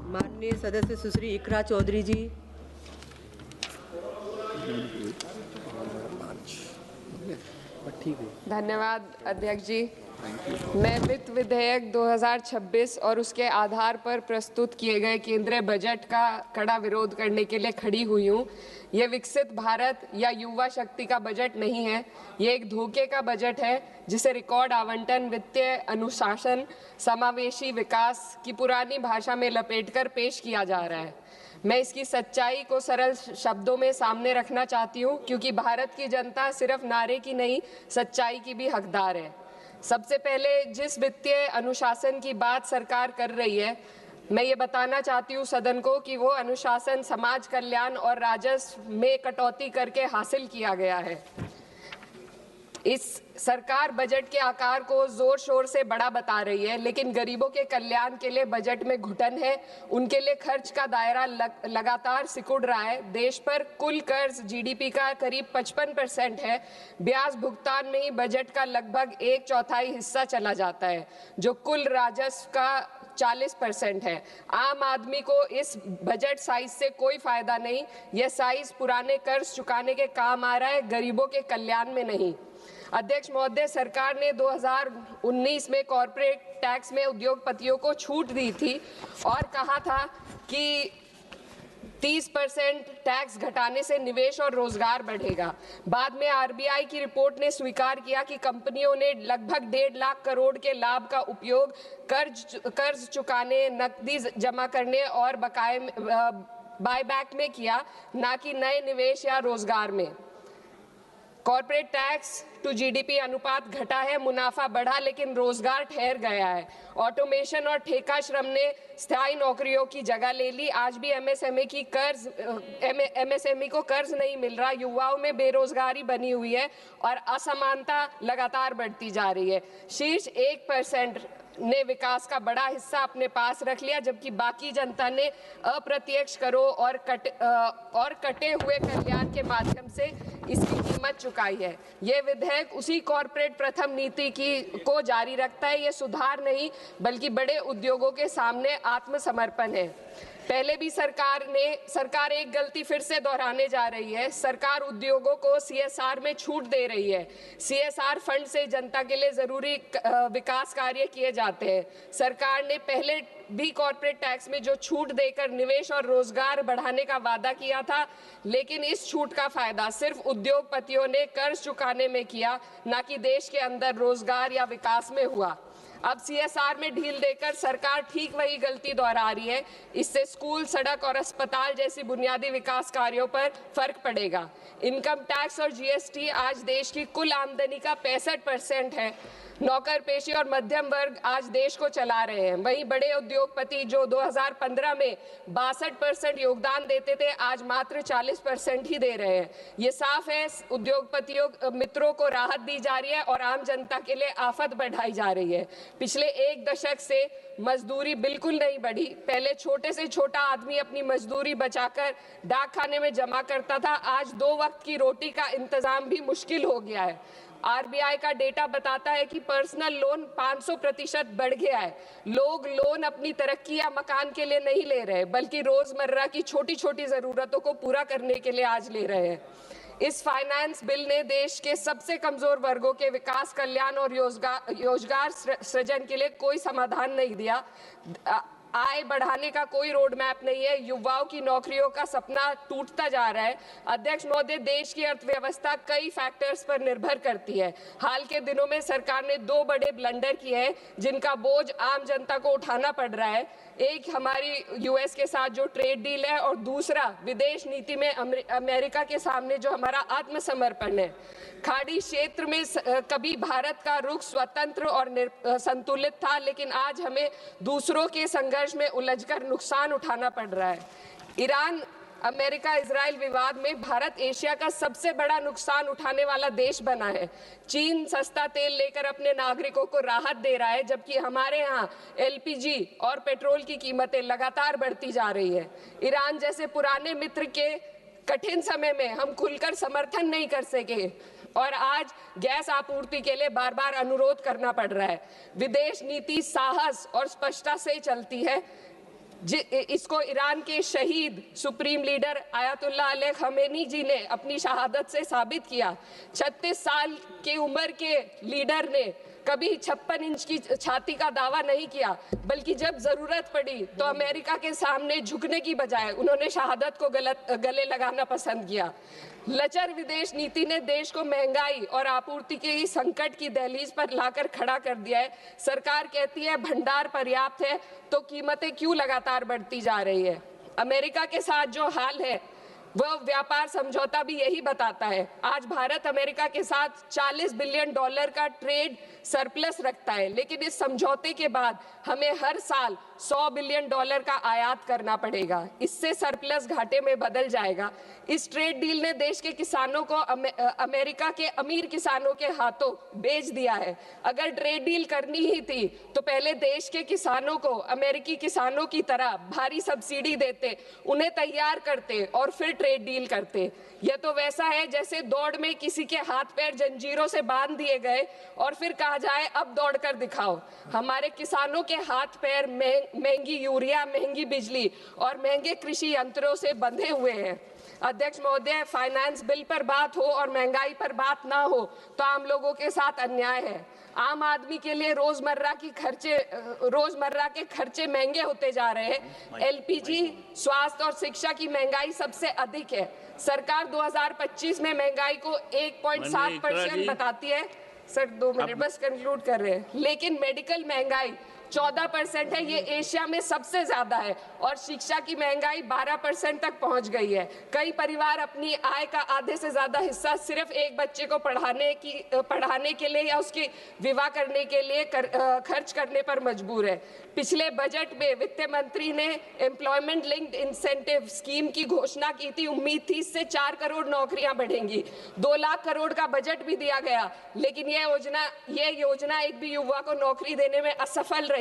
माननीय सदस्य सुश्री इकरा चौधरी जी। धन्यवाद अध्यक्ष जी। मैं वित्त विधेयक 2026 और उसके आधार पर प्रस्तुत किए गए केंद्रीय बजट का कड़ा विरोध करने के लिए खड़ी हुई हूँ। ये विकसित भारत या युवा शक्ति का बजट नहीं है, ये एक धोखे का बजट है जिसे रिकॉर्ड आवंटन, वित्तीय अनुशासन, समावेशी विकास की पुरानी भाषा में लपेटकर पेश किया जा रहा है। मैं इसकी सच्चाई को सरल शब्दों में सामने रखना चाहती हूँ, क्योंकि भारत की जनता सिर्फ नारे की नहीं, सच्चाई की भी हकदार है। सबसे पहले जिस वित्तीय अनुशासन की बात सरकार कर रही है, मैं ये बताना चाहती हूँ सदन को कि वो अनुशासन समाज कल्याण और राजस्व में कटौती करके हासिल किया गया है। इस सरकार बजट के आकार को जोर शोर से बड़ा बता रही है, लेकिन गरीबों के कल्याण के लिए बजट में घुटन है। उनके लिए खर्च का दायरा लगातार सिकुड़ रहा है। देश पर कुल कर्ज जीडीपी का करीब 55% है। ब्याज भुगतान में ही बजट का लगभग 1/4 हिस्सा चला जाता है, जो कुल राजस्व का 40% है। आम आदमी को इस बजट साइज से कोई फायदा नहीं। यह साइज पुराने कर्ज चुकाने के काम आ रहा है, गरीबों के कल्याण में नहीं। अध्यक्ष महोदय, सरकार ने 2019 में कॉर्पोरेट टैक्स में उद्योगपतियों को छूट दी थी और कहा था कि 30% टैक्स घटाने से निवेश और रोजगार बढ़ेगा। बाद में आरबीआई की रिपोर्ट ने स्वीकार किया कि कंपनियों ने लगभग 1.5 लाख करोड़ के लाभ का उपयोग कर्ज चुकाने, नकदी जमा करने और बकाये बायबैक में किया, ना कि नए निवेश या रोजगार में। कॉर्पोरेट टैक्स टू जीडीपी अनुपात घटा है, मुनाफा बढ़ा, लेकिन रोजगार ठहर गया है। ऑटोमेशन और ठेका श्रम ने स्थायी नौकरियों की जगह ले ली। आज भी एमएसएमई को कर्ज नहीं मिल रहा। युवाओं में बेरोजगारी बनी हुई है और असमानता लगातार बढ़ती जा रही है। शीर्ष 1% ने विकास का बड़ा हिस्सा अपने पास रख लिया, जबकि बाकी जनता ने अप्रत्यक्ष करों और कटे हुए कल्याण के माध्यम से इसकी कीमत चुकाई है। ये विधेयक उसी कॉर्पोरेट प्रथम नीति को जारी रखता है। ये सुधार नहीं, बल्कि बड़े उद्योगों के सामने आत्मसमर्पण है। पहले भी सरकार एक गलती फिर से दोहराने जा रही है। सरकार उद्योगों को सीएसआर में छूट दे रही है। सीएसआर फंड से जनता के लिए जरूरी विकास कार्य किए जाते हैं। सरकार ने पहले भी कॉर्पोरेट टैक्स में जो छूट देकर निवेश और रोजगार बढ़ाने का वादा किया था, लेकिन इस छूट का फायदा सिर्फ उद्योगपतियों ने कर्ज चुकाने में किया, ना कि देश के अंदर रोजगार या विकास में हुआ। अब सीएसआर में ढील देकर सरकार ठीक वही गलती दोहरा रही है। इससे स्कूल, सड़क और अस्पताल जैसी बुनियादी विकास कार्यों पर फर्क पड़ेगा। इनकम टैक्स और जीएसटी आज देश की कुल आमदनी का 65% है। नौकर पेशी और मध्यम वर्ग आज देश को चला रहे हैं। वहीं बड़े उद्योगपति जो 2015 में 62% योगदान देते थे, आज मात्र 40% ही दे रहे हैं। ये साफ है, उद्योगपतियों मित्रों को राहत दी जा रही है और आम जनता के लिए आफत बढ़ाई जा रही है। पिछले 1 दशक से मजदूरी बिल्कुल नहीं बढ़ी। पहले छोटे से छोटा आदमी अपनी मजदूरी बचाकर डाक खाने में जमा करता था। आज 2 वक्त की रोटी का इंतजाम भी मुश्किल हो गया है। आरबीआई का डेटा बताता है कि पर्सनल लोन 500% बढ़ गया है। लोग लोन अपनी तरक्की या मकान के लिए नहीं ले रहे, बल्कि रोजमर्रा की छोटी छोटी जरूरतों को पूरा करने के लिए आज ले रहे हैं। इस फाइनेंस बिल ने देश के सबसे कमजोर वर्गों के विकास, कल्याण और रोजगार सृजन के लिए कोई समाधान नहीं दिया। आय बढ़ाने का कोई रोड मैप नहीं है। युवाओं की नौकरियों का सपना टूटता जा रहा है। अध्यक्ष महोदय, देश की अर्थव्यवस्था कई फैक्टर्स पर निर्भर करती है। हाल के दिनों में सरकार ने 2 बड़े ब्लंडर किए हैं, जिनका बोझ आम जनता को उठाना पड़ रहा है। एक हमारी यूएस के साथ जो ट्रेड डील है, और दूसरा विदेश नीति में अमेरिका के सामने जो हमारा आत्मसमर्पण है। खाड़ी क्षेत्र में कभी भारत का रुख स्वतंत्र और संतुलित था, लेकिन आज हमें दूसरों के संघर्ष में उलझकर नुकसान उठाना पड़ रहा है। ईरान अमेरिका इजराइल विवाद में भारत एशिया का सबसे बड़ा नुकसान उठाने वाला देश बना है। चीन सस्ता तेल लेकर अपने नागरिकों को राहत दे रहा है, जबकि हमारे यहाँ एलपीजी और पेट्रोल की कीमतें लगातार बढ़ती जा रही है। ईरान जैसे पुराने मित्र के कठिन समय में हम खुलकर समर्थन नहीं कर सके और आज गैस आपूर्ति के लिए बार बार अनुरोध करना पड़ रहा है। विदेश नीति साहस और स्पष्टता से चलती है। इसको ईरान के शहीद supreme leader Ayatollah Ali Khamenei ji ने अपनी शहादत से साबित किया। 36 साल की उम्र के लीडर ने कभी 56 इंच की छाती का दावा नहीं किया, बल्कि जब जरूरत पड़ी तो अमेरिका के सामने झुकने की बजाय उन्होंने शहादत को गले लगाना पसंद किया। लचर विदेश नीति ने देश को महंगाई और आपूर्ति के संकट की दहलीज पर लाकर खड़ा कर दिया है। सरकार कहती है भंडार पर्याप्त है, तो कीमतें क्यों लगातार बढ़ती जा रही है? अमेरिका के साथ जो हाल है वह व्यापार समझौता भी यही बताता है। आज भारत अमेरिका के साथ $40 बिलियन का ट्रेड सरप्लस रखता है, लेकिन इस समझौते के बाद हमें हर साल $100 बिलियन का आयात करना पड़ेगा। इससे सरप्लस घाटे में बदल जाएगा। इस ट्रेड डील ने देश के किसानों को अमेरिका के अमीर किसानों के हाथों बेच दिया है। अगर ट्रेड डील करनी ही थी तो पहले देश के किसानों को अमेरिकी किसानों की तरह भारी सब्सिडी देते, उन्हें तैयार करते और फिर ट्रेड डील करते। यह तो वैसा है जैसे दौड़ में किसी के हाथ पैर जंजीरों से बांध दिए गए और फिर कहा जाए अब दौड़ कर दिखाओ। हमारे किसानों के हाथ पैर महंगी यूरिया, महंगी बिजली और महंगे कृषि यंत्रों से बंधे हुए हैं। अध्यक्ष महोदय, फाइनेंस बिल पर बात हो और महंगाई पर बात ना हो तो आम लोगों के साथ अन्याय है। आम आदमी के लिए रोजमर्रा के खर्चे महंगे होते जा रहे हैं। एलपीजी, स्वास्थ्य और शिक्षा की महंगाई सबसे अधिक है। सरकार 2025 में महंगाई को 1.7% बताती है। सर 2 मिनट बस कंक्लूड कर रहे हैं। लेकिन मेडिकल महंगाई 14% है, ये एशिया में सबसे ज्यादा है। और शिक्षा की महंगाई 12% तक पहुंच गई है। कई परिवार अपनी आय का आधे से ज्यादा हिस्सा सिर्फ एक बच्चे को पढ़ाने के लिए या उसकी विवाह करने के लिए खर्च करने पर मजबूर है। पिछले बजट में वित्त मंत्री ने एम्प्लॉयमेंट लिंक्ड इंसेंटिव स्कीम की घोषणा की थी। उम्मीद थी इससे 4 करोड़ नौकरियां बढ़ेंगी। 2 लाख करोड़ का बजट भी दिया गया, लेकिन ये योजना एक भी युवा को नौकरी देने में असफल रही।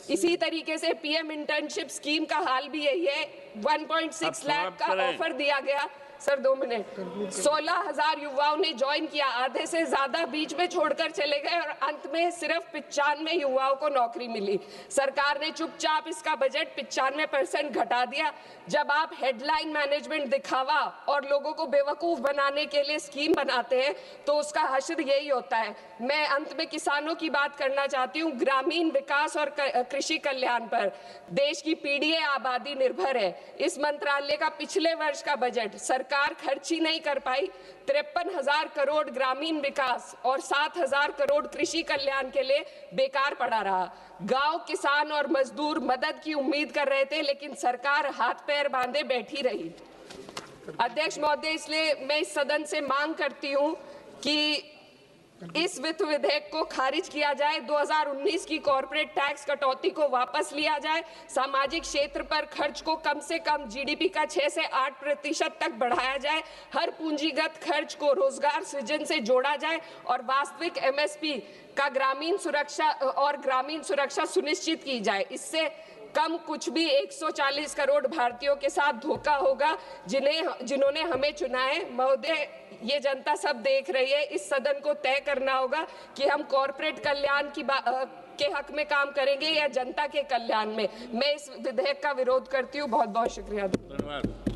इसी तरीके से पीएम इंटर्नशिप स्कीम का हाल भी यही है। 1.6 लाख का ऑफर दिया गया। Sir 2 minute. 16,000 युवाओं ने ज्वाइन किया, आधे से ज्यादा बीच में छोड़कर चले गए और अंत में सिर्फ 95 युवाओं को नौकरी मिली। सरकार ने चुपचाप इसका बजट 95% घटा दिया। जब आप हेडलाइन मैनेजमेंट, दिखावा और लोगों को बेवकूफ बनाने के लिए स्कीम बनाते हैं तो उसका हश्र यही होता है। मैं अंत में किसानों की बात करना चाहती हूँ। ग्रामीण विकास और कृषि कल्याण पर देश की पीढ़ी आबादी निर्भर है। इस मंत्रालय का पिछले वर्ष का बजट सरकार खर्च ही नहीं कर पाई। 53,000 करोड़ ग्रामीण विकास और 7,000 करोड़ कृषि कल्याण के लिए बेकार पड़ा रहा। गांव, किसान और मजदूर मदद की उम्मीद कर रहे थे, लेकिन सरकार हाथ पैर बांधे बैठी रही। अध्यक्ष महोदय, इसलिए मैं इस सदन से मांग करती हूं कि इस वित्त विधेयक को खारिज किया जाए। 2019 की कॉर्पोरेट टैक्स कटौती को वापस लिया जाए। सामाजिक क्षेत्र पर खर्च को कम से कम जीडीपी का 6 से 8% तक बढ़ाया जाए। हर पूंजीगत खर्च को रोजगार सृजन से जोड़ा जाए और वास्तविक एमएसपी का ग्रामीण सुरक्षा सुनिश्चित की जाए। इससे कम कुछ भी 140 करोड़ भारतीयों के साथ धोखा होगा जिन्होंने हमें चुना है। महोदय, ये जनता सब देख रही है। इस सदन को तय करना होगा कि हम कॉर्पोरेट कल्याण के हक में काम करेंगे या जनता के कल्याण में। मैं इस विधेयक का विरोध करती हूँ। बहुत बहुत शुक्रिया।